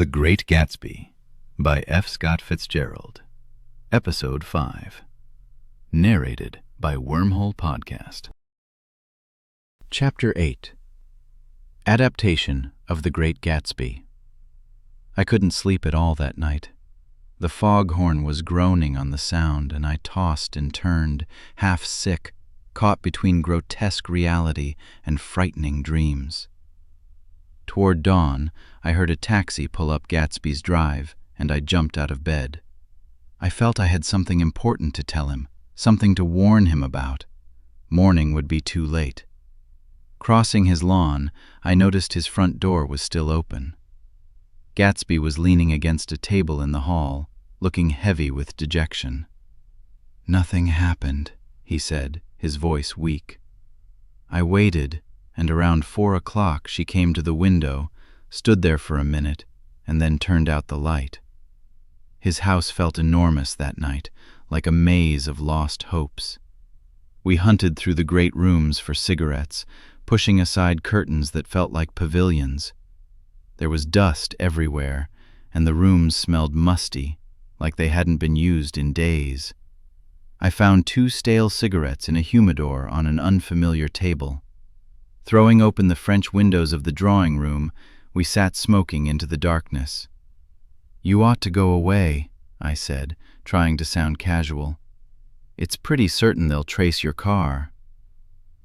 The Great Gatsby by F. Scott Fitzgerald. Episode 5. Narrated by Wormhole Podcast. Chapter 8. Adaptation of The Great Gatsby. I couldn't sleep at all that night. The foghorn was groaning on the sound, and I tossed and turned, half sick, caught between grotesque reality and frightening dreams. Toward dawn, I heard a taxi pull up Gatsby's drive, and I jumped out of bed. I felt I had something important to tell him, something to warn him about. Morning would be too late. Crossing his lawn, I noticed his front door was still open. Gatsby was leaning against a table in the hall, looking heavy with dejection. "Nothing happened," he said, his voice weak. I waited, and around 4 o'clock she came to the window, stood there for a minute, and then turned out the light. His house felt enormous that night, like a maze of lost hopes. We hunted through the great rooms for cigarettes, pushing aside curtains that felt like pavilions. There was dust everywhere, and the rooms smelled musty, like they hadn't been used in days. I found 2 stale cigarettes in a humidor on an unfamiliar table. Throwing open the French windows of the drawing room, we sat smoking into the darkness. "You ought to go away," I said, trying to sound casual. "It's pretty certain they'll trace your car."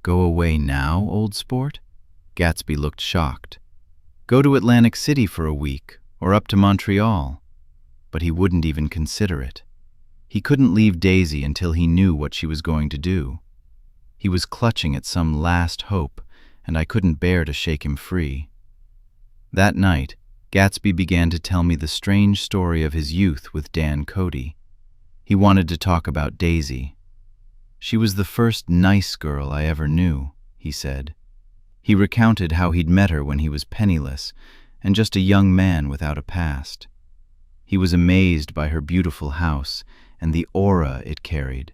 "Go away now, old sport?" Gatsby looked shocked. "Go to Atlantic City for a week, or up to Montreal." But he wouldn't even consider it. He couldn't leave Daisy until he knew what she was going to do. He was clutching at some last hope, and I couldn't bear to shake him free. That night, Gatsby began to tell me the strange story of his youth with Dan Cody. He wanted to talk about Daisy. "She was the first nice girl I ever knew," he said. He recounted how he'd met her when he was penniless and just a young man without a past. He was amazed by her beautiful house and the aura it carried.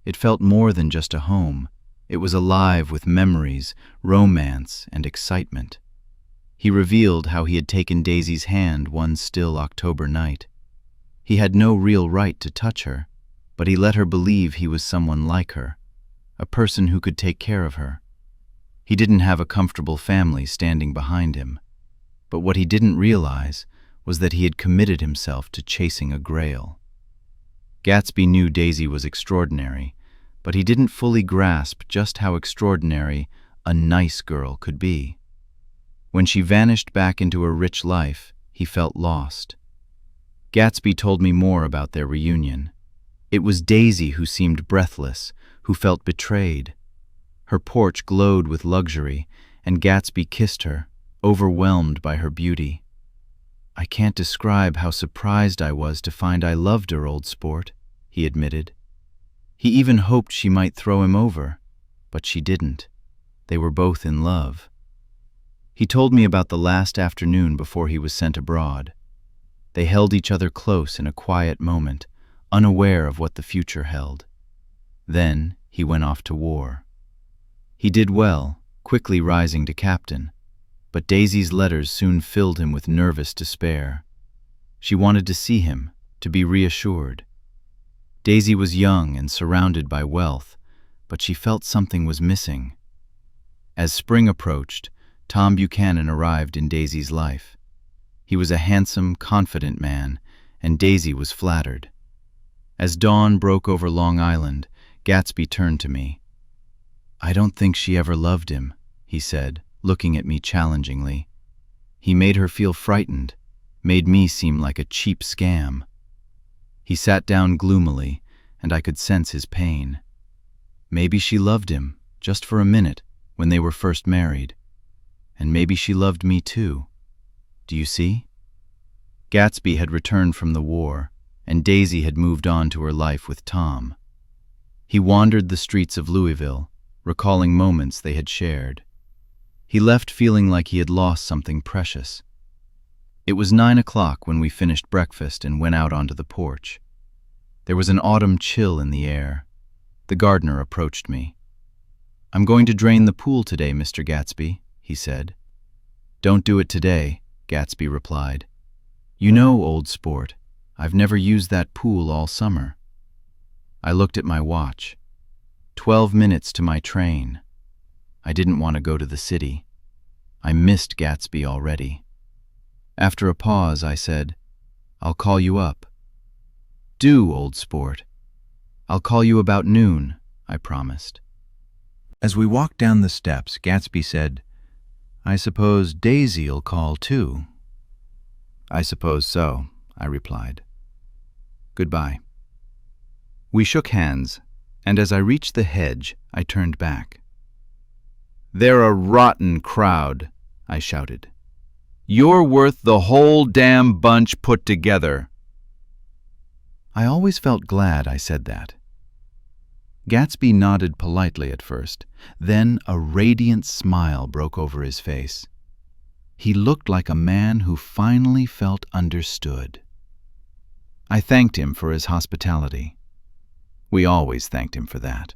It felt more than just a home. It was alive with memories, romance, and excitement. He revealed how he had taken Daisy's hand one still October night. He had no real right to touch her, but he let her believe he was someone like her, a person who could take care of her. He didn't have a comfortable family standing behind him, but what he didn't realize was that he had committed himself to chasing a grail. Gatsby knew Daisy was extraordinary, but he didn't fully grasp just how extraordinary a nice girl could be. When she vanished back into her rich life, he felt lost. Gatsby told me more about their reunion. It was Daisy who seemed breathless, who felt betrayed. Her porch glowed with luxury, and Gatsby kissed her, overwhelmed by her beauty. "I can't describe how surprised I was to find I loved her, old sport," he admitted. He even hoped she might throw him over, but she didn't. They were both in love. He told me about the last afternoon before he was sent abroad. They held each other close in a quiet moment, unaware of what the future held. Then he went off to war. He did well, quickly rising to captain, but Daisy's letters soon filled him with nervous despair. She wanted to see him, to be reassured. Daisy was young and surrounded by wealth, but she felt something was missing. As spring approached, Tom Buchanan arrived in Daisy's life. He was a handsome, confident man, and Daisy was flattered. As dawn broke over Long Island, Gatsby turned to me. "I don't think she ever loved him," he said, looking at me challengingly. "He made her feel frightened, made me seem like a cheap scam." He sat down gloomily, and I could sense his pain. Maybe she loved him, just for a minute, when they were first married. And maybe she loved me too. Do you see? Gatsby had returned from the war, and Daisy had moved on to her life with Tom. He wandered the streets of Louisville, recalling moments they had shared. He left feeling like he had lost something precious. It was 9 o'clock when we finished breakfast and went out onto the porch. There was an autumn chill in the air. The gardener approached me. "I'm going to drain the pool today, Mr. Gatsby," he said. "Don't do it today," Gatsby replied. "You know, old sport, I've never used that pool all summer." I looked at my watch. 12 minutes to my train. I didn't want to go to the city. I missed Gatsby already. After a pause, I said, "I'll call you up." "Do, old sport. I'll call you about noon," I promised. As we walked down the steps, Gatsby said, "I suppose Daisy'll call too." "I suppose so," I replied. "Goodbye." We shook hands, and as I reached the hedge, I turned back. "They're a rotten crowd," I shouted. "You're worth the whole damn bunch put together." I always felt glad I said that. Gatsby nodded politely at first, then a radiant smile broke over his face. He looked like a man who finally felt understood. I thanked him for his hospitality. We always thanked him for that.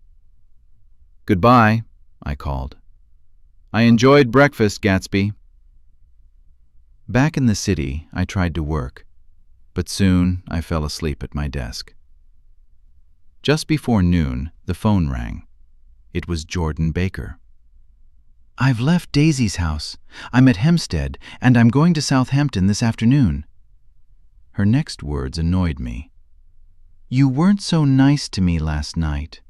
"Goodbye," I called. "I enjoyed breakfast, Gatsby." Back in the city, I tried to work, but soon I fell asleep at my desk. Just before noon, the phone rang. It was Jordan Baker. "I've left Daisy's house. I'm at Hempstead, and I'm going to Southampton this afternoon." Her next words annoyed me. "You weren't so nice to me last night."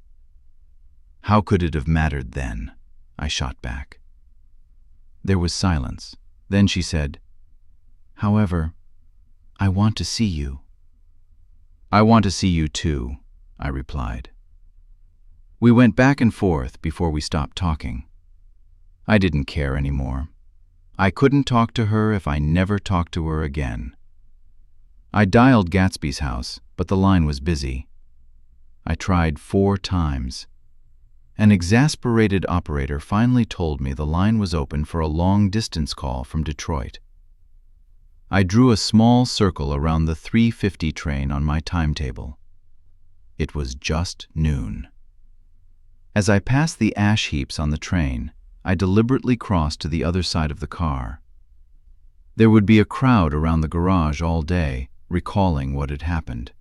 "How could it have mattered then?" I shot back. There was silence. Then she said, "However, I want to see you." "I want to see you too," I replied. We went back and forth before we stopped talking. I didn't care anymore. I couldn't talk to her if I never talked to her again. I dialed Gatsby's house, but the line was busy. I tried 4 times. An exasperated operator finally told me the line was open for a long-distance call from Detroit. I drew a small circle around the 3:50 train on my timetable. It was just noon. As I passed the ash heaps on the train, I deliberately crossed to the other side of the car. There would be a crowd around the garage all day, recalling what had happened.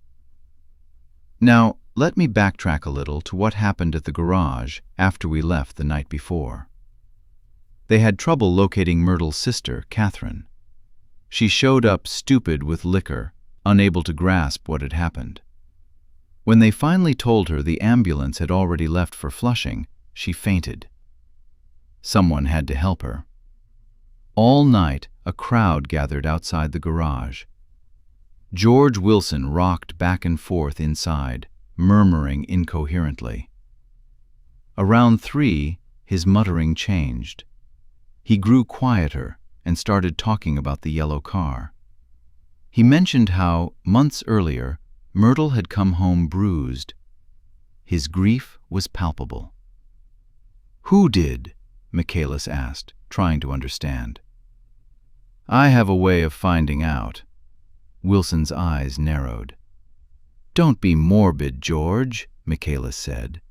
Now, let me backtrack a little to what happened at the garage after we left the night before. They had trouble locating Myrtle's sister, Catherine. She showed up stupid with liquor, unable to grasp what had happened. When they finally told her the ambulance had already left for Flushing, she fainted. Someone had to help her. All night, a crowd gathered outside the garage. George Wilson rocked back and forth inside, murmuring incoherently. Around 3, his muttering changed. He grew quieter and started talking about the yellow car. He mentioned how, months earlier, Myrtle had come home bruised. His grief was palpable. "Who did?" Michaelis asked, trying to understand. "I have a way of finding out." Wilson's eyes narrowed. "Don't be morbid, George," Michaelis said.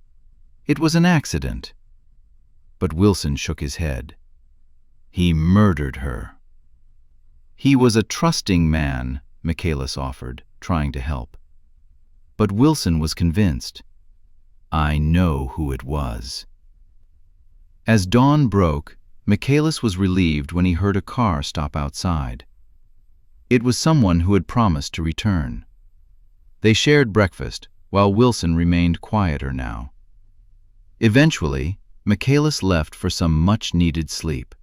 "It was an accident." But Wilson shook his head. "He murdered her." "He was a trusting man," Michaelis offered, trying to help. But Wilson was convinced. "I know who it was." As dawn broke, Michaelis was relieved when he heard a car stop outside. It was someone who had promised to return. They shared breakfast, while Wilson remained quieter now. Eventually, Michaelis left for some much-needed sleep.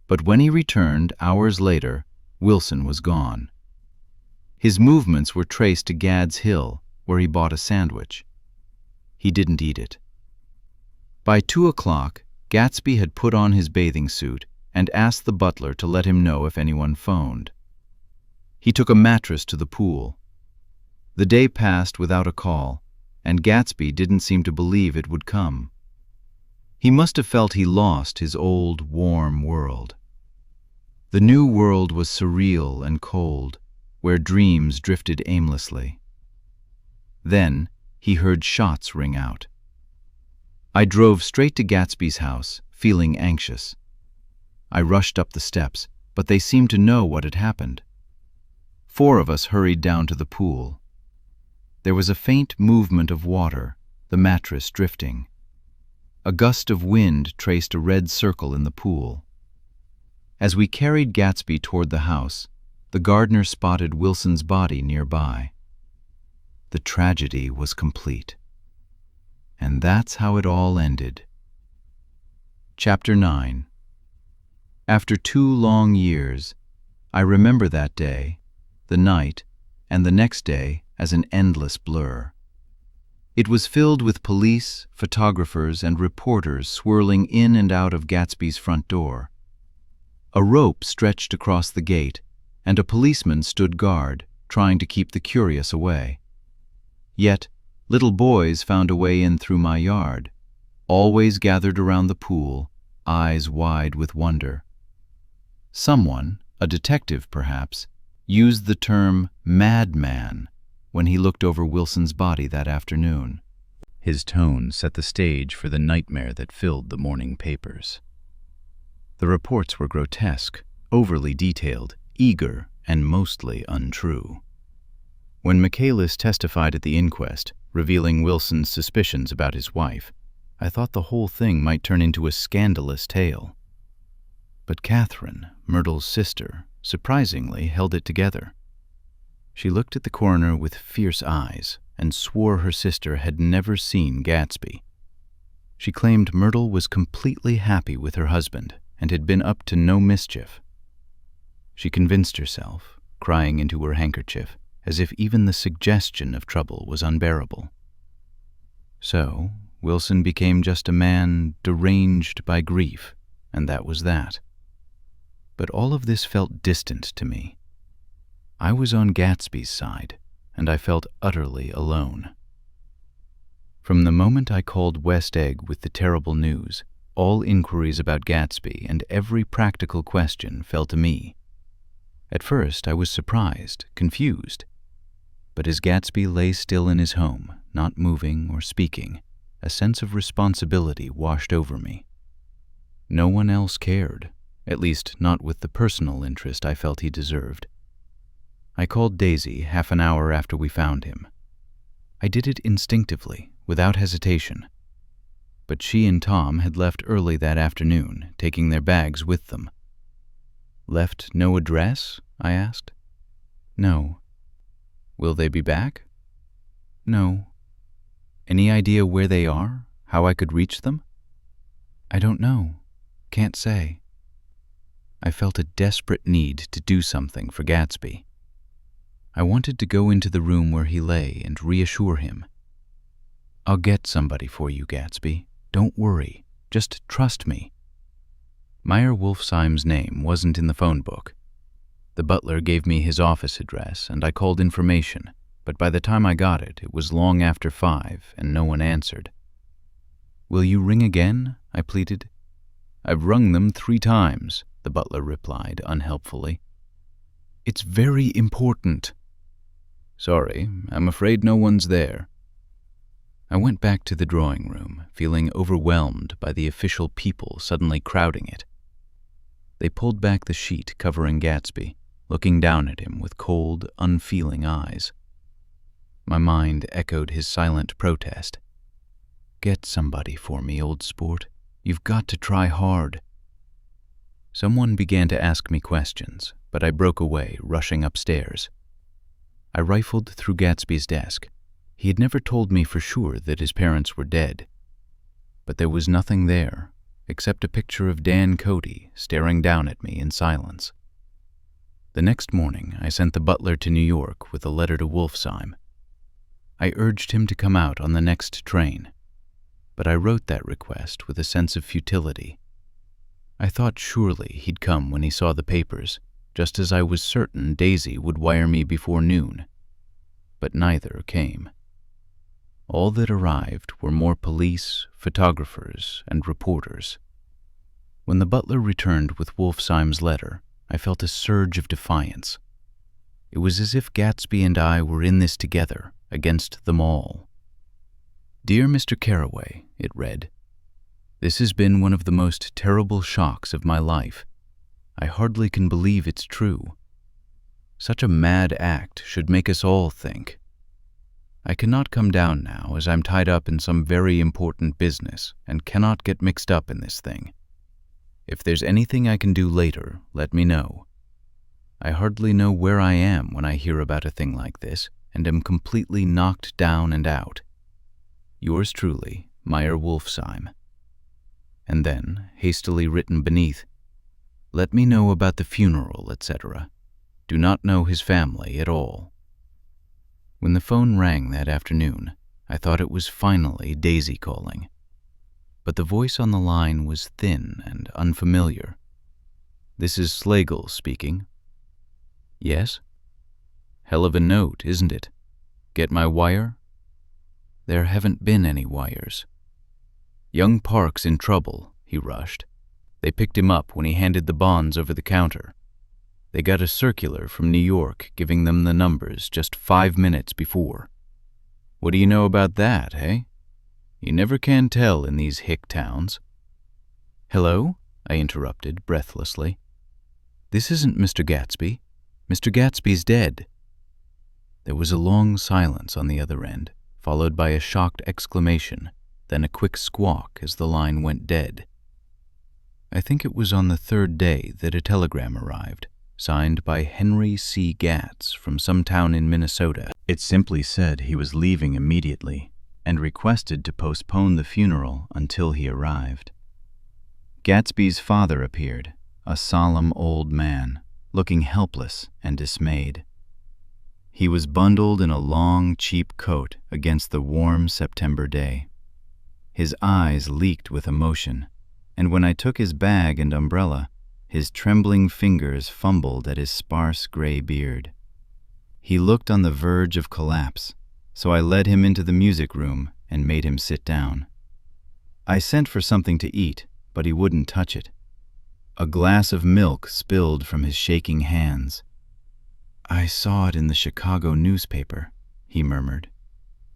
But when he returned hours later, Wilson was gone. His movements were traced to Gad's Hill, where he bought a sandwich. He didn't eat it. By 2 o'clock, Gatsby had put on his bathing suit and asked the butler to let him know if anyone phoned. He took a mattress to the pool. The day passed without a call, and Gatsby didn't seem to believe it would come. He must have felt he lost his old, warm world. The new world was surreal and cold, where dreams drifted aimlessly. Then he heard shots ring out. I drove straight to Gatsby's house, feeling anxious. I rushed up the steps, but they seemed to know what had happened. 4 of us hurried down to the pool. There was a faint movement of water, the mattress drifting. A gust of wind traced a red circle in the pool. As we carried Gatsby toward the house, the gardener spotted Wilson's body nearby. The tragedy was complete. And that's how it all ended. Chapter 9. After 2 long years, I remember that day, the night, and the next day as an endless blur. It was filled with police, photographers, and reporters swirling in and out of Gatsby's front door. A rope stretched across the gate, and a policeman stood guard, trying to keep the curious away. Yet, little boys found a way in through my yard, always gathered around the pool, eyes wide with wonder. Someone, a detective perhaps, used the term madman when he looked over Wilson's body that afternoon. His tone set the stage for the nightmare that filled the morning papers. The reports were grotesque, overly detailed, eager, and mostly untrue. When Michaelis testified at the inquest, revealing Wilson's suspicions about his wife, I thought the whole thing might turn into a scandalous tale. But Catherine, Myrtle's sister, surprisingly held it together. She looked at the coroner with fierce eyes and swore her sister had never seen Gatsby. She claimed Myrtle was completely happy with her husband and had been up to no mischief. She convinced herself, crying into her handkerchief, as if even the suggestion of trouble was unbearable. So, Wilson became just a man deranged by grief, and that was that. But all of this felt distant to me. I was on Gatsby's side, and I felt utterly alone. From the moment I called West Egg with the terrible news, all inquiries about Gatsby and every practical question fell to me. At first I was surprised, confused. But as Gatsby lay still in his home, not moving or speaking, a sense of responsibility washed over me. No one else cared, at least not with the personal interest I felt he deserved. I called Daisy half an hour after we found him. I did it instinctively, without hesitation. But she and Tom had left early that afternoon, taking their bags with them. Left no address? I asked. No. Will they be back? No. Any idea where they are? How I could reach them? I don't know. Can't say. I felt a desperate need to do something for Gatsby. I wanted to go into the room where he lay and reassure him. I'll get somebody for you, Gatsby. Don't worry. Just trust me. Meyer Wolfsheim's name wasn't in the phone book. The butler gave me his office address, and I called information, but by the time I got it, it was long after 5, and no one answered. Will you ring again? I pleaded. I've rung them 3 times, the butler replied unhelpfully. It's very important. Sorry, I'm afraid no one's there. I went back to the drawing room, feeling overwhelmed by the official people suddenly crowding it. They pulled back the sheet covering Gatsby, looking down at him with cold, unfeeling eyes. My mind echoed his silent protest. Get somebody for me, old sport. You've got to try hard. Someone began to ask me questions, but I broke away, rushing upstairs. I rifled through Gatsby's desk. He had never told me for sure that his parents were dead. But there was nothing there, except a picture of Dan Cody staring down at me in silence. The next morning, I sent the butler to New York with a letter to Wolfsheim. I urged him to come out on the next train, but I wrote that request with a sense of futility. I thought surely he'd come when he saw the papers, just as I was certain Daisy would wire me before noon. But neither came. All that arrived were more police, photographers, and reporters. When the butler returned with Wolfsheim's letter, I felt a surge of defiance. It was as if Gatsby and I were in this together, against them all. Dear Mr. Carraway, it read, this has been one of the most terrible shocks of my life. I hardly can believe it's true. Such a mad act should make us all think. I cannot come down now, as I'm tied up in some very important business and cannot get mixed up in this thing. If there's anything I can do later, let me know. I hardly know where I am when I hear about a thing like this and am completely knocked down and out. Yours truly, Meyer Wolfsheim. And then, hastily written beneath, let me know about the funeral, etc. Do not know his family at all. When the phone rang that afternoon, I thought it was finally Daisy calling. But the voice on the line was thin and unfamiliar. This is Slagle speaking. Yes? Hell of a note, isn't it? Get my wire? There haven't been any wires. Young Park's in trouble, he rushed. They picked him up when he handed the bonds over the counter. They got a circular from New York giving them the numbers just 5 minutes before. What do you know about that, hey? You never can tell in these hick towns. Hello? I interrupted breathlessly. This isn't Mr. Gatsby. Mr. Gatsby's dead. There was a long silence on the other end, followed by a shocked exclamation, then a quick squawk as the line went dead. I think it was on the third day that a telegram arrived, signed by Henry C. Gatz from some town in Minnesota. It simply said he was leaving immediately and requested to postpone the funeral until he arrived. Gatsby's father appeared, a solemn old man, looking helpless and dismayed. He was bundled in a long, cheap coat against the warm September day. His eyes leaked with emotion, and when I took his bag and umbrella, his trembling fingers fumbled at his sparse gray beard. He looked on the verge of collapse, so I led him into the music room and made him sit down. I sent for something to eat, but he wouldn't touch it. A glass of milk spilled from his shaking hands. I saw it in the Chicago newspaper, he murmured.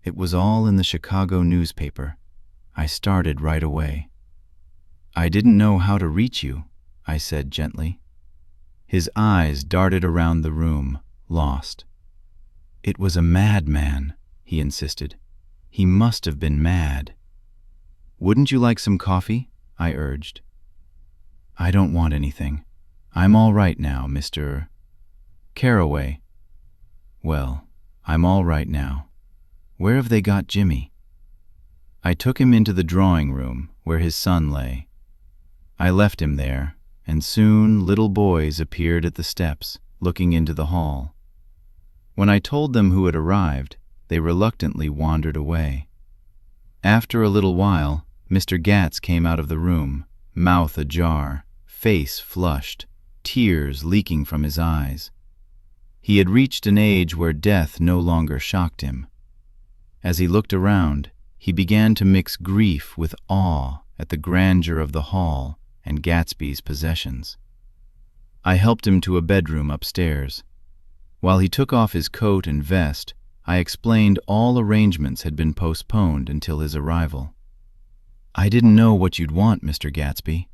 It was all in the Chicago newspaper. I started right away. I didn't know how to reach you, I said gently. His eyes darted around the room, lost. It was a madman, he insisted. He must have been mad. Wouldn't you like some coffee? I urged. I don't want anything. I'm all right now, Mr. Carraway. Well, I'm all right now. Where have they got Jimmy? I took him into the drawing room where his son lay. I left him there, and soon little boys appeared at the steps, looking into the hall. When I told them who had arrived, they reluctantly wandered away. After a little while, Mr. Gatz came out of the room, mouth ajar, face flushed, tears leaking from his eyes. He had reached an age where death no longer shocked him. As he looked around, he began to mix grief with awe at the grandeur of the hall and Gatsby's possessions. I helped him to a bedroom upstairs. While he took off his coat and vest, I explained all arrangements had been postponed until his arrival. I didn't know what you'd want, Mr. Gatsby.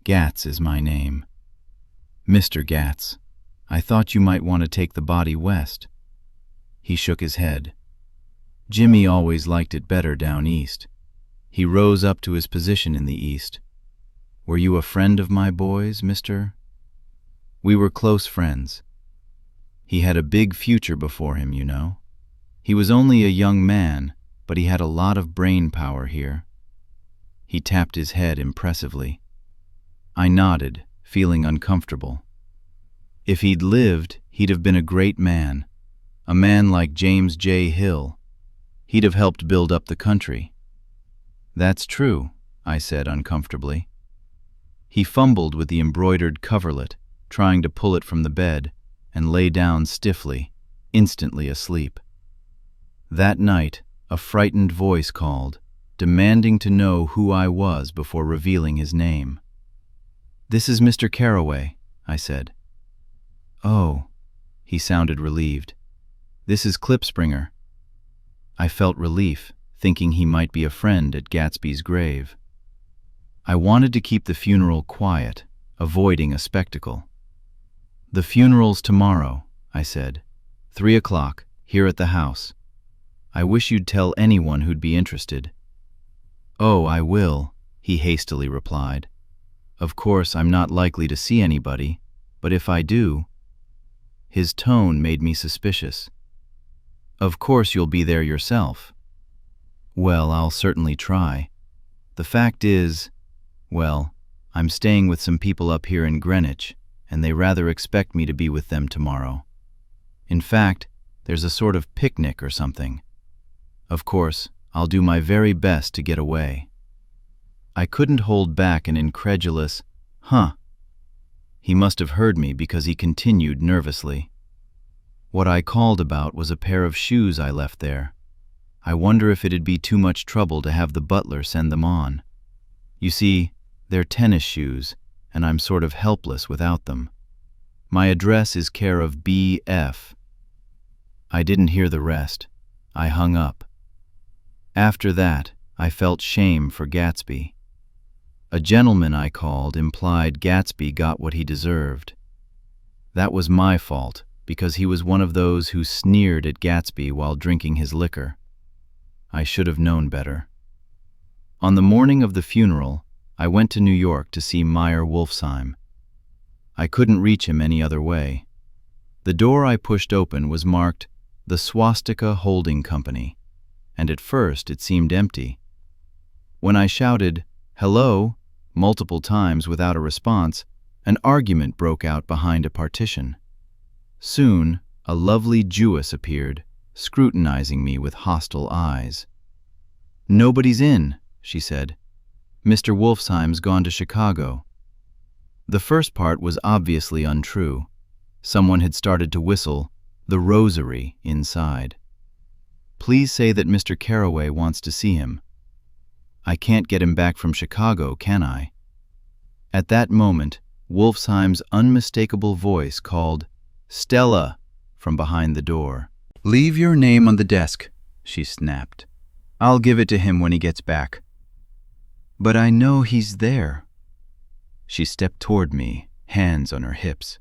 Gatz is my name. Mr. Gatz, I thought you might want to take the body west. He shook his head. Jimmy always liked it better down east. He rose up to his position in the east. Were you a friend of my boy's, Mr.? We were close friends. He had a big future before him, you know. He was only a young man, but he had a lot of brain power here. He tapped his head impressively. I nodded, feeling uncomfortable. If he'd lived, he'd have been a great man, a man like James J. Hill. He'd have helped build up the country. That's true, I said uncomfortably. He fumbled with the embroidered coverlet, trying to pull it from the bed, and lay down stiffly, instantly asleep. That night, a frightened voice called, demanding to know who I was before revealing his name. This is Mr. Carraway, I said. Oh, he sounded relieved. This is Klipspringer. I felt relief, thinking he might be a friend at Gatsby's grave. I wanted to keep the funeral quiet, avoiding a spectacle. The funeral's tomorrow, I said. 3 o'clock, here at the house. I wish you'd tell anyone who'd be interested. Oh, I will, he hastily replied. Of course, I'm not likely to see anybody, but if I do... His tone made me suspicious. Of course you'll be there yourself. Well, I'll certainly try. The fact is, well, I'm staying with some people up here in Greenwich, and they rather expect me to be with them tomorrow. In fact, there's a sort of picnic or something. Of course, I'll do my very best to get away. I couldn't hold back an incredulous, huh. He must have heard me because he continued nervously. What I called about was a pair of shoes I left there. I wonder if it'd be too much trouble to have the butler send them on. You see, they're tennis shoes, and I'm sort of helpless without them. My address is care of B.F. I didn't hear the rest. I hung up. After that, I felt shame for Gatsby. A gentleman I called implied Gatsby got what he deserved. That was my fault, because he was one of those who sneered at Gatsby while drinking his liquor. I should have known better. On the morning of the funeral, I went to New York to see Meyer Wolfsheim. I couldn't reach him any other way. The door I pushed open was marked the Swastika Holding Company, and at first it seemed empty. When I shouted, "Hello," multiple times without a response, an argument broke out behind a partition. Soon, a lovely Jewess appeared, scrutinizing me with hostile eyes. "Nobody's in," she said. "Mr. Wolfsheim's gone to Chicago." The first part was obviously untrue. Someone had started to whistle "The Rosary" inside. "Please say that Mr. Carroway wants to see him." "I can't get him back from Chicago, can I?" At that moment, Wolfsheim's unmistakable voice called, "Stella," from behind the door. "Leave your name on the desk," she snapped. "I'll give it to him when he gets back." "But I know he's there." She stepped toward me, hands on her hips.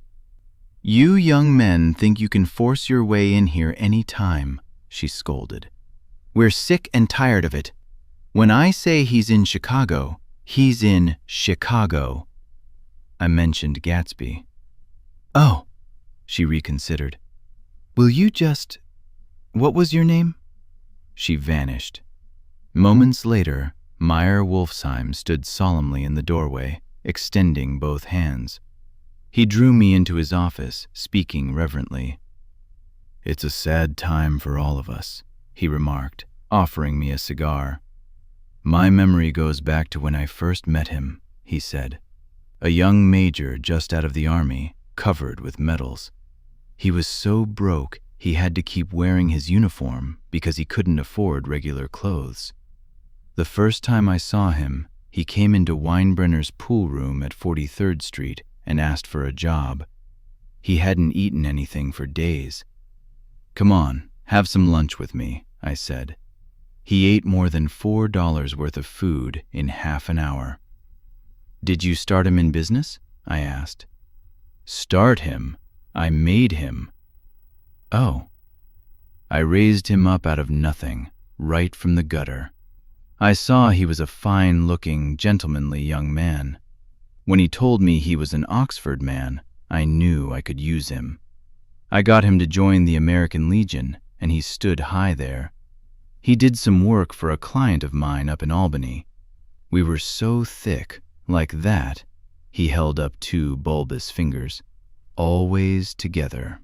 "You young men think you can force your way in here any time," she scolded. "We're sick and tired of it. When I say he's in Chicago, he's in Chicago." I mentioned Gatsby. "Oh," she reconsidered. "Will you just... What was your name?" She vanished. Moments later, Meyer Wolfsheim stood solemnly in the doorway, extending both hands. He drew me into his office, speaking reverently. "It's a sad time for all of us," he remarked, offering me a cigar. "My memory goes back to when I first met him," he said. "A young major just out of the army, covered with medals. He was so broke he had to keep wearing his uniform because he couldn't afford regular clothes. The first time I saw him, he came into Weinbrenner's pool room at 43rd Street and asked for a job. He hadn't eaten anything for days. 'Come on, have some lunch with me,' I said. He ate more than $4 worth of food in half an hour." "Did you start him in business?" I asked. "Start him? I made him." "Oh." "I raised him up out of nothing, right from the gutter. I saw he was a fine-looking, gentlemanly young man. When he told me he was an Oxford man, I knew I could use him. I got him to join the American Legion, and he stood high there. He did some work for a client of mine up in Albany. We were so thick, like that," he held up 2 bulbous fingers, "always together."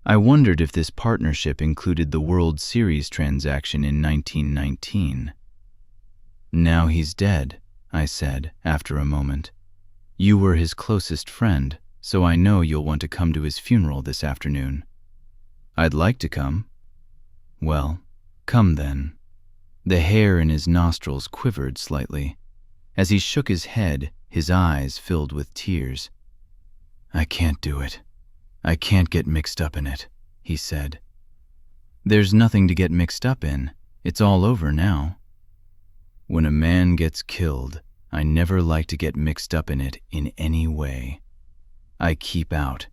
I wondered if this partnership included the World Series transaction in 1919. "Now he's dead," I said after a moment. "You were his closest friend, so I know you'll want to come to his funeral this afternoon." "I'd like to come." "Well, come then." The hair in his nostrils quivered slightly. As he shook his head, his eyes filled with tears. "I can't do it. I can't get mixed up in it," he said. "There's nothing to get mixed up in. It's all over now." "When a man gets killed, I never like to get mixed up in it in any way. I keep out."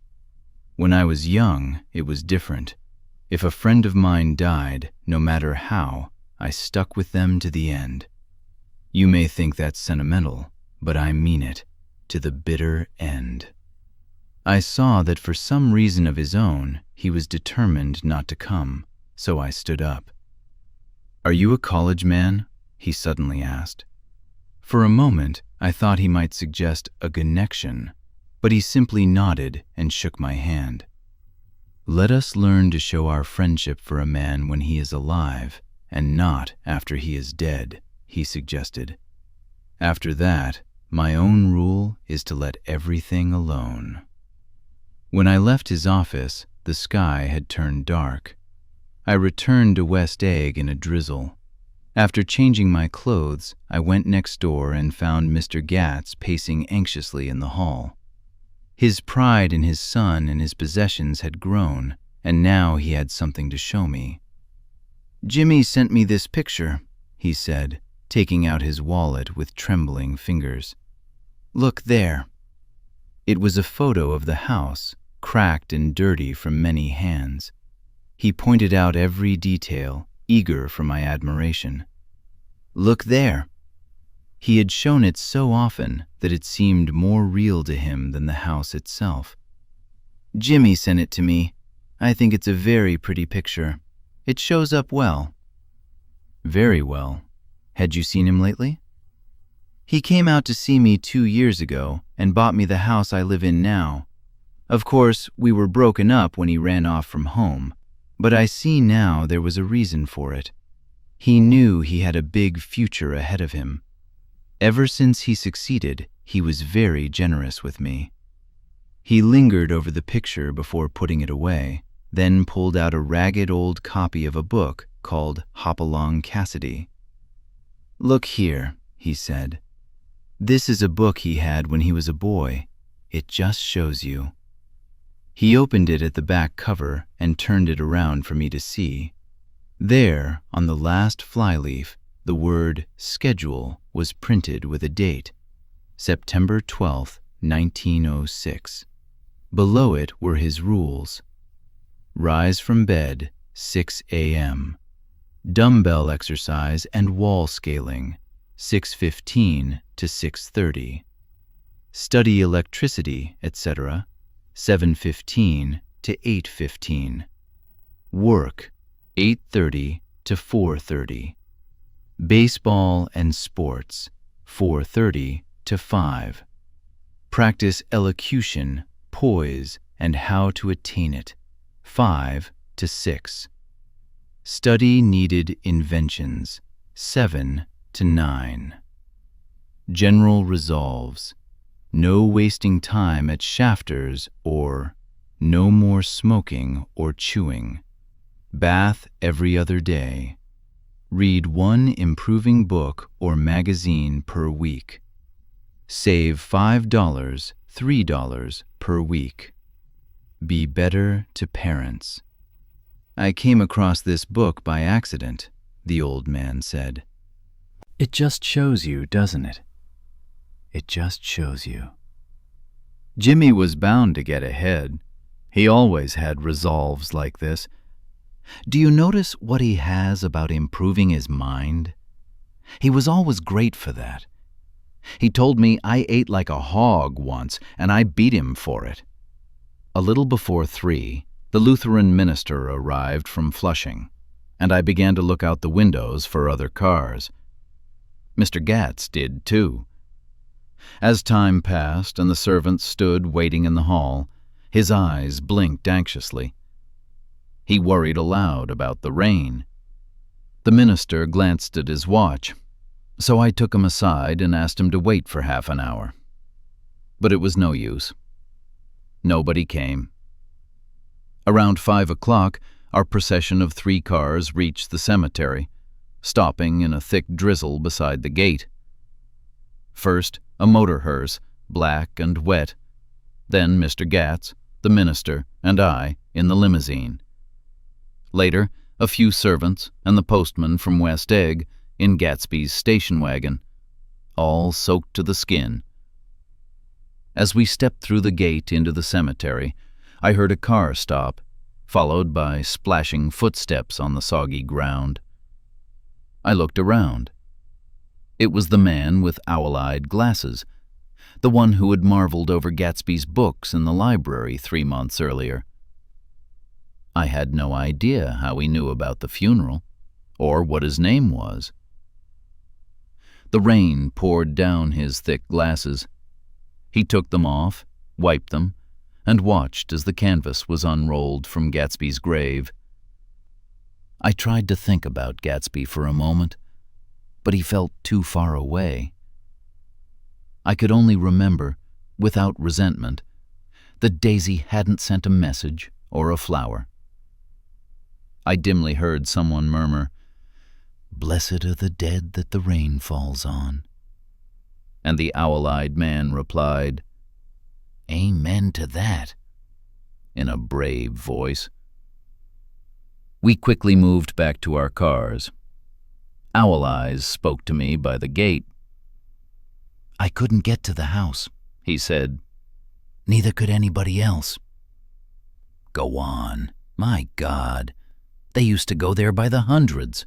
When I was young, it was different. If a friend of mine died, no matter how, I stuck with them to the end. You may think that's sentimental, but I mean it, to the bitter end. I saw that for some reason of his own, he was determined not to come, so I stood up. "Are you a college man?" he suddenly asked. For a moment, I thought he might suggest a connection, but he simply nodded and shook my hand. "Let us learn to show our friendship for a man when he is alive, and not after he is dead," he suggested. "After that, my own rule is to let everything alone." When I left his office, the sky had turned dark. I returned to West Egg in a drizzle. After changing my clothes, I went next door and found Mr. Gatz pacing anxiously in the hall. His pride in his son and his possessions had grown, and now he had something to show me. "Jimmy sent me this picture," he said, taking out his wallet with trembling fingers. "Look there." It was a photo of the house, cracked and dirty from many hands. He pointed out every detail, eager for my admiration. "Look there." He had shown it so often that it seemed more real to him than the house itself. "Jimmy sent it to me. I think it's a very pretty picture. It shows up well." "Very well. Had you seen him lately?" "He came out to see me 2 years ago and bought me the house I live in now. Of course, we were broken up when he ran off from home, but I see now there was a reason for it. He knew he had a big future ahead of him. Ever since he succeeded, he was very generous with me." He lingered over the picture before putting it away, then pulled out a ragged old copy of a book called Hopalong Cassidy. "Look here," he said. "This is a book he had when he was a boy. It just shows you." He opened it at the back cover and turned it around for me to see. There, on the last flyleaf, the word schedule was printed with a date, September 12th, 1906. Below it were his rules. Rise from bed, 6 a.m. Dumbbell exercise and wall scaling, 6:15 to 6:30. Study electricity, etc., 7:15 to 8:15. Work, 8:30 to 4:30. Baseball and sports, 4:30 to 5. Practice elocution, poise, and how to attain it, 5 to 6. Study needed inventions, 7 to 9. General resolves, no wasting time at shafters or no more smoking or chewing. Bath every other day. Read 1 improving book or magazine per week. Save $5, $3 per week. Be better to parents. "I came across this book by accident," the old man said. "It just shows you, doesn't it? It just shows you." Jimmy was bound to get ahead. He always had resolves like this. Do you notice what he has about improving his mind? He was always great for that. He told me I ate like a hog once, and I beat him for it. A little before 3, the Lutheran minister arrived from Flushing, and I began to look out the windows for other cars. Mr. Gatz did too. As time passed and the servants stood waiting in the hall, his eyes blinked anxiously. He worried aloud about the rain. The minister glanced at his watch, so I took him aside and asked him to wait for half an hour. But it was no use. Nobody came. Around 5 o'clock, our procession of 3 cars reached the cemetery, stopping in a thick drizzle beside the gate. First, a motor hearse, black and wet. Then Mr. Gatz, the minister, and I in the limousine. Later, a few servants and the postman from West Egg in Gatsby's station wagon, all soaked to the skin. As we stepped through the gate into the cemetery, I heard a car stop, followed by splashing footsteps on the soggy ground. I looked around. It was the man with owl-eyed glasses, the one who had marveled over Gatsby's books in the library 3 months earlier. I had no idea how he knew about the funeral, or what his name was. The rain poured down his thick glasses. He took them off, wiped them, and watched as the canvas was unrolled from Gatsby's grave. I tried to think about Gatsby for a moment, but he felt too far away. I could only remember, without resentment, that Daisy hadn't sent a message or a flower. I dimly heard someone murmur, "Blessed are the dead that the rain falls on." And the owl-eyed man replied, "Amen to that," in a brave voice. We quickly moved back to our cars. Owl Eyes spoke to me by the gate. "I couldn't get to the house," he said. "Neither could anybody else." "Go on. My God. They used to go there by the hundreds."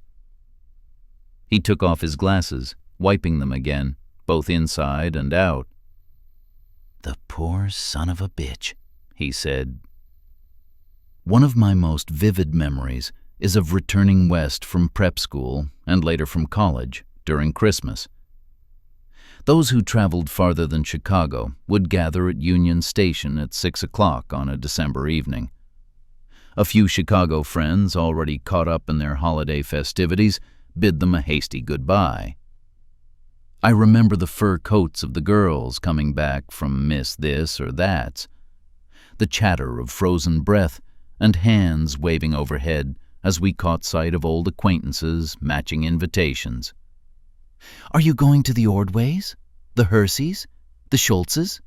He took off his glasses, wiping them again, both inside and out. "The poor son of a bitch," he said. One of my most vivid memories is of returning west from prep school and later from college during Christmas. Those who traveled farther than Chicago would gather at Union Station at 6 o'clock on a December evening. A few Chicago friends, already caught up in their holiday festivities, bid them a hasty goodbye. I remember the fur coats of the girls coming back from Miss This or That's, the chatter of frozen breath and hands waving overhead as we caught sight of old acquaintances matching invitations. "Are you going to the Ordways? The Herseys? The Schultzes?"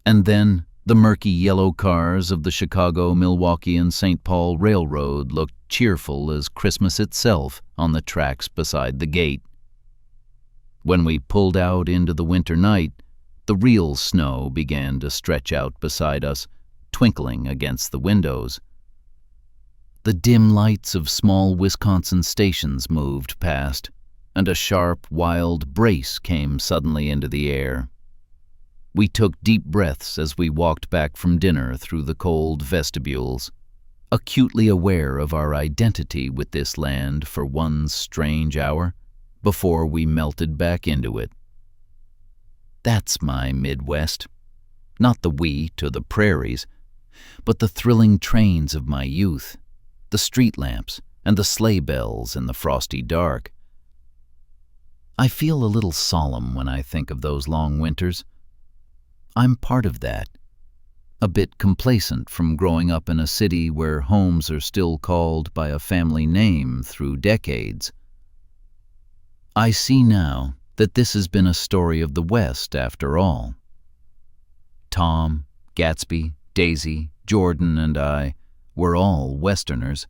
And then the murky yellow cars of the Chicago, Milwaukee, and St. Paul Railroad looked cheerful as Christmas itself on the tracks beside the gate. When we pulled out into the winter night, the real snow began to stretch out beside us, twinkling against the windows. The dim lights of small Wisconsin stations moved past, and a sharp, wild brace came suddenly into the air. We took deep breaths as we walked back from dinner through the cold vestibules, acutely aware of our identity with this land for one strange hour before we melted back into it. That's my Midwest. Not the wheat or the prairies, but the thrilling trains of my youth, the street lamps and the sleigh bells in the frosty dark. I feel a little solemn when I think of those long winters. I'm part of that, a bit complacent from growing up in a city where homes are still called by a family name through decades. I see now that this has been a story of the West after all. Tom, Gatsby, Daisy, Jordan, and I were all Westerners.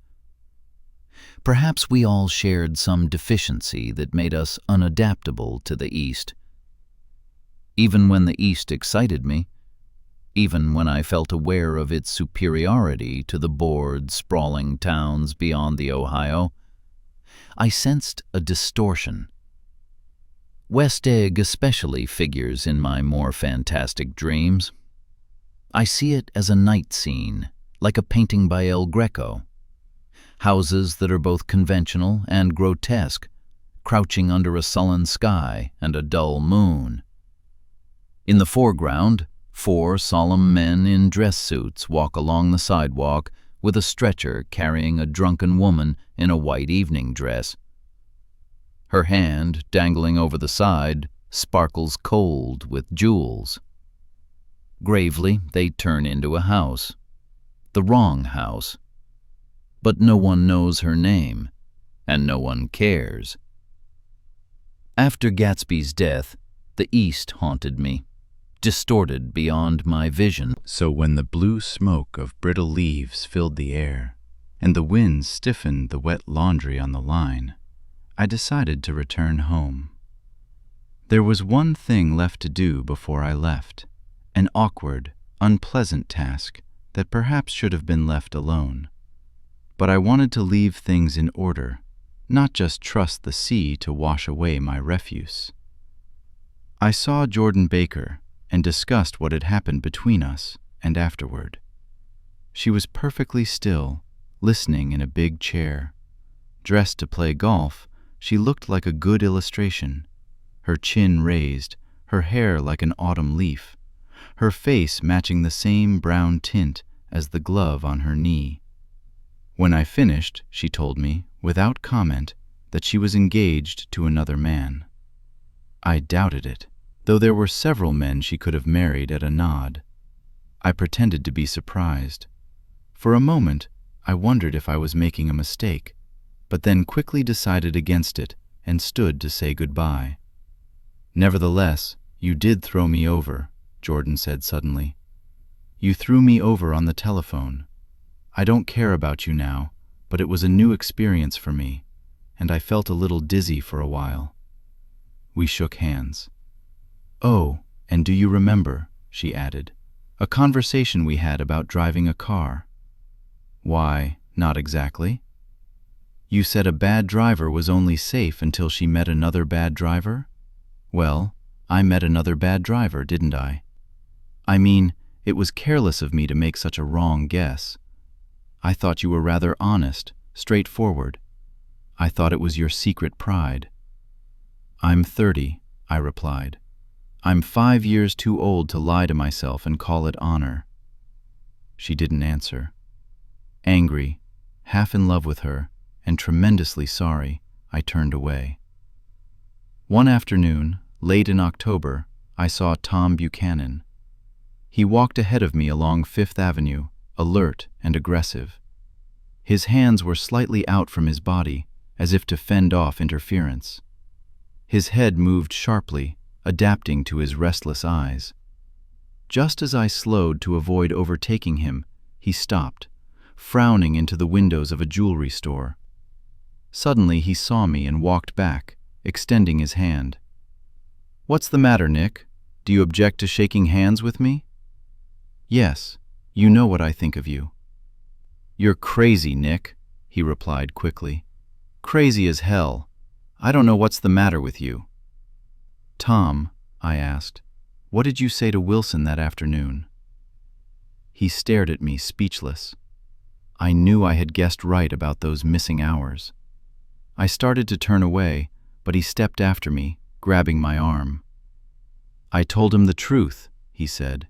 Perhaps we all shared some deficiency that made us unadaptable to the East. Even when the East excited me, even when I felt aware of its superiority to the bored, sprawling towns beyond the Ohio, I sensed a distortion. West Egg especially figures in my more fantastic dreams. I see it as a night scene, like a painting by El Greco. Houses that are both conventional and grotesque, crouching under a sullen sky and a dull moon. In the foreground, 4 solemn men in dress suits walk along the sidewalk with a stretcher carrying a drunken woman in a white evening dress. Her hand, dangling over the side, sparkles cold with jewels. Gravely, they turn into a house. The wrong house. But no one knows her name, and no one cares. After Gatsby's death, the East haunted me, distorted beyond my vision. So when the blue smoke of brittle leaves filled the air, and the wind stiffened the wet laundry on the line, I decided to return home. There was one thing left to do before I left, an awkward, unpleasant task that perhaps should have been left alone. But I wanted to leave things in order, not just trust the sea to wash away my refuse. I saw Jordan Baker and discussed what had happened between us and afterward. She was perfectly still, listening in a big chair. Dressed to play golf, she looked like a good illustration. Her chin raised, her hair like an autumn leaf, her face matching the same brown tint as the glove on her knee. When I finished, she told me, without comment, that she was engaged to another man. I doubted it, though there were several men she could have married at a nod. I pretended to be surprised. For a moment, I wondered if I was making a mistake, but then quickly decided against it and stood to say goodbye. "Nevertheless, you did throw me over," Jordan said suddenly. "You threw me over on the telephone. I don't care about you now, but it was a new experience for me, and I felt a little dizzy for a while." We shook hands. "Oh, and do you remember," she added, "a conversation we had about driving a car?" "Why, not exactly." "You said a bad driver was only safe until she met another bad driver? Well, I met another bad driver, didn't I? I mean, it was careless of me to make such a wrong guess. I thought you were rather honest, straightforward. I thought it was your secret pride." "I'm 30, I replied. "I'm 5 years too old to lie to myself and call it honor." She didn't answer. Angry, half in love with her, and tremendously sorry, I turned away. One afternoon, late in October, I saw Tom Buchanan. He walked ahead of me along Fifth Avenue, alert and aggressive. His hands were slightly out from his body, as if to fend off interference. His head moved sharply, adapting to his restless eyes. Just as I slowed to avoid overtaking him, he stopped, frowning into the windows of a jewelry store. Suddenly he saw me and walked back, extending his hand. "What's the matter, Nick? Do you object to shaking hands with me?" "Yes, you know what I think of you." "You're crazy, Nick," he replied quickly. "Crazy as hell. I don't know what's the matter with you." "Tom," I asked, "what did you say to Wilson that afternoon?" He stared at me, speechless. I knew I had guessed right about those missing hours. I started to turn away, but he stepped after me, grabbing my arm. "I told him the truth," he said.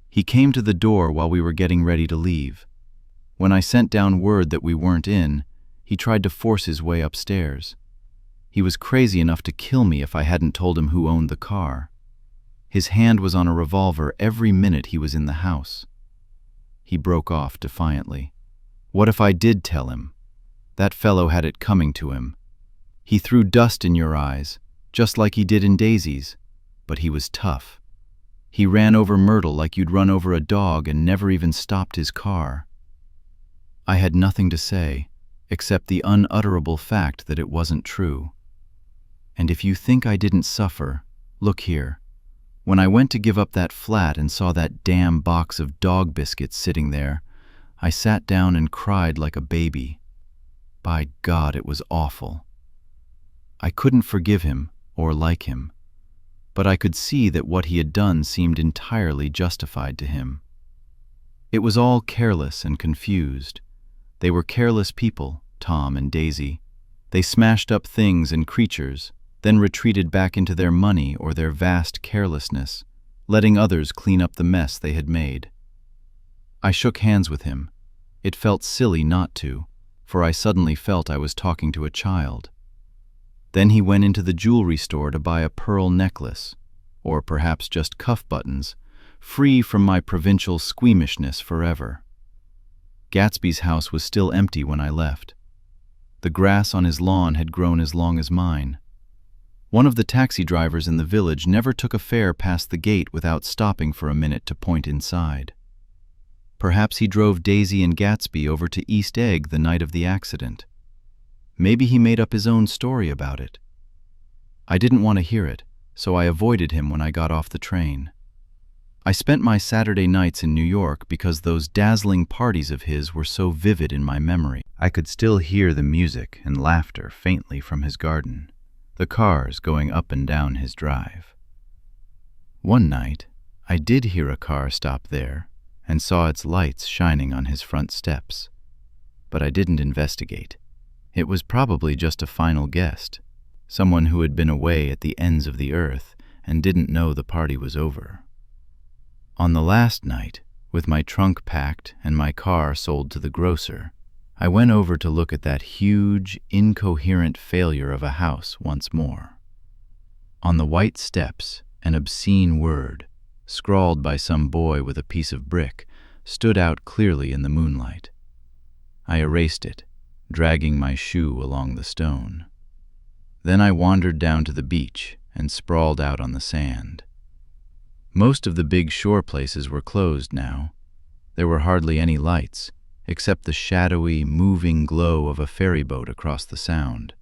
"He came to the door while we were getting ready to leave. When I sent down word that we weren't in, he tried to force his way upstairs. He was crazy enough to kill me if I hadn't told him who owned the car. His hand was on a revolver every minute he was in the house." He broke off defiantly. "What if I did tell him? That fellow had it coming to him. He threw dust in your eyes, just like he did in Daisy's, but he was tough. He ran over Myrtle like you'd run over a dog and never even stopped his car." I had nothing to say, except the unutterable fact that it wasn't true. And if you think I didn't suffer, look here. When I went to give up that flat and saw that damn box of dog biscuits sitting there, I sat down and cried like a baby. By God, it was awful. I couldn't forgive him or like him, but I could see that what he had done seemed entirely justified to him. It was all careless and confused. They were careless people, Tom and Daisy. They smashed up things and creatures, then retreated back into their money or their vast carelessness, letting others clean up the mess they had made. I shook hands with him. It felt silly not to, for I suddenly felt I was talking to a child. Then he went into the jewelry store to buy a pearl necklace, or perhaps just cuff buttons, free from my provincial squeamishness forever. Gatsby's house was still empty when I left. The grass on his lawn had grown as long as mine. One of the taxi drivers in the village never took a fare past the gate without stopping for a minute to point inside. Perhaps he drove Daisy and Gatsby over to East Egg the night of the accident. Maybe he made up his own story about it. I didn't want to hear it, so I avoided him when I got off the train. I spent my Saturday nights in New York because those dazzling parties of his were so vivid in my memory. I could still hear the music and laughter faintly from his garden, the cars going up and down his drive. One night, I did hear a car stop there and saw its lights shining on his front steps. But I didn't investigate. It was probably just a final guest, someone who had been away at the ends of the earth and didn't know the party was over. On the last night, with my trunk packed and my car sold to the grocer, I went over to look at that huge, incoherent failure of a house once more. On the white steps, an obscene word, scrawled by some boy with a piece of brick, stood out clearly in the moonlight. I erased it, dragging my shoe along the stone. Then I wandered down to the beach and sprawled out on the sand. Most of the big shore places were closed now. There were hardly any lights, except the shadowy, moving glow of a ferry boat across the sound.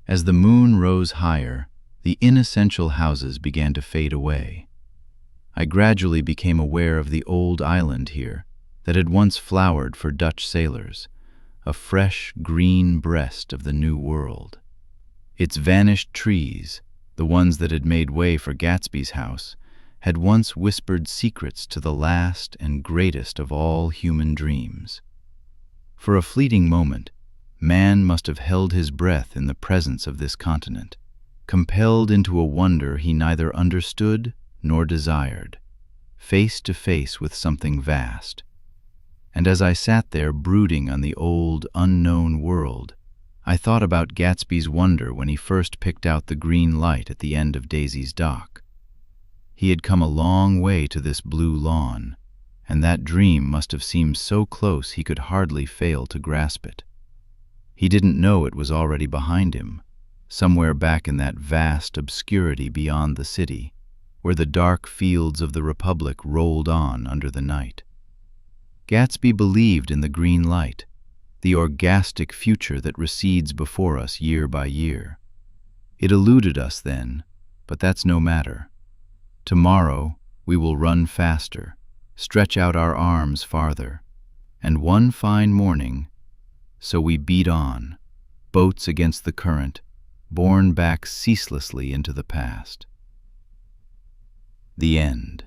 As the moon rose higher, the inessential houses began to fade away. I gradually became aware of the old island here that had once flowered for Dutch sailors, a fresh, green breast of the New World. Its vanished trees, the ones that had made way for Gatsby's house, had once whispered secrets to the last and greatest of all human dreams. For a fleeting moment, man must have held his breath in the presence of this continent, compelled into a wonder he neither understood nor desired, face to face with something vast. And as I sat there brooding on the old, unknown world, I thought about Gatsby's wonder when he first picked out the green light at the end of Daisy's dock. He had come a long way to this blue lawn, and that dream must have seemed so close he could hardly fail to grasp it. He didn't know it was already behind him, somewhere back in that vast obscurity beyond the city, where the dark fields of the Republic rolled on under the night. Gatsby believed in the green light, the orgastic future that recedes before us year by year. It eluded us then, but that's no matter. Tomorrow we will run faster, stretch out our arms farther, and one fine morning, so we beat on, boats against the current, borne back ceaselessly into the past. The end.